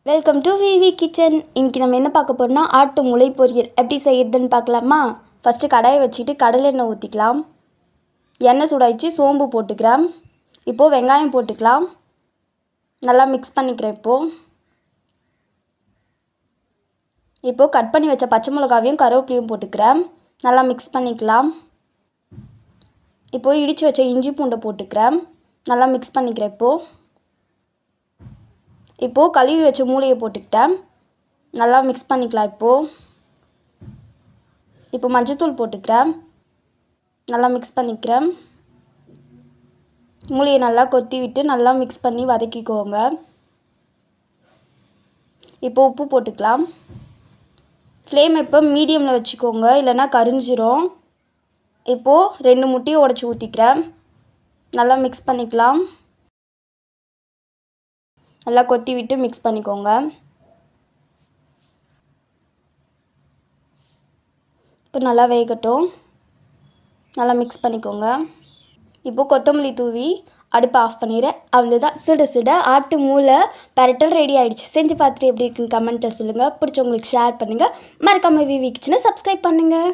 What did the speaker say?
Welcome to V V kitchen. இன்றைக்கி நம்ம என்ன பார்க்க போகிறோம்னா ஆட்டு முளை பொரியல் எப்படி செய்யறதுன்னு பார்க்கலாமா? ஃபஸ்ட்டு கடாயை வச்சுட்டு கடலெண்ணெய் ஊற்றிக்கலாம். எண்ணெய் சூடாயிடுச்சு, சோம்பு போட்டுக்கிறேன். இப்போது வெங்காயம் போட்டுக்கலாம். நல்லா மிக்ஸ் பண்ணிக்கிறேன். இப்போது கட் பண்ணி வச்ச பச்சை மிளகாவையும் கருவேப்பிலையும் போட்டுக்கிறேன். நல்லா மிக்ஸ் பண்ணிக்கலாம். இப்போது இடித்து வச்ச இஞ்சி பூண்டை போட்டுக்கிறேன். நல்லா மிக்ஸ் பண்ணிக்கிறேன். இப்போது கழுவி வச்ச மூளையை போட்டுக்கிட்டேன். நல்லா மிக்ஸ் பண்ணிக்கலாம். இப்போ மஞ்சத்தூள் போட்டுக்கிறேன். நல்லா மிக்ஸ் பண்ணிக்கிறேன். மூளையை நல்லா கொத்தி விட்டு நல்லா மிக்ஸ் பண்ணி வதக்கிக்கோங்க. இப்போ உப்பு போட்டுக்கலாம். ஃப்ளேம் இப்போ மீடியமில் வச்சுக்கோங்க, இல்லைன்னா கரிஞ்சிரும். இப்போது 2 முட்டையை உடச்சி ஊற்றிக்கிறேன். நல்லா மிக்ஸ் பண்ணிக்கலாம். நல்லா கொத்தி விட்டு மிக்ஸ் பண்ணிக்கோங்க. இப்போ நல்லா வேகட்டும். நல்லா மிக்ஸ் பண்ணிக்கோங்க. இப்போது கொத்தமல்லி தூவி அடுப்பை ஆஃப் பண்ணிடுறேன். அவ்வளோதான், சுட சுட ஆட்டு மூளை பரட்டல் ரெடி ஆகிடுச்சு. செஞ்சு பார்த்துட்டு எப்படி இருக்குன்னு கமெண்ட்டை சொல்லுங்கள். பிடிச்சவங்களுக்கு ஷேர் பண்ணுங்கள். மறக்காமல் விவி கிச்சனை சப்ஸ்கிரைப் பண்ணுங்கள்.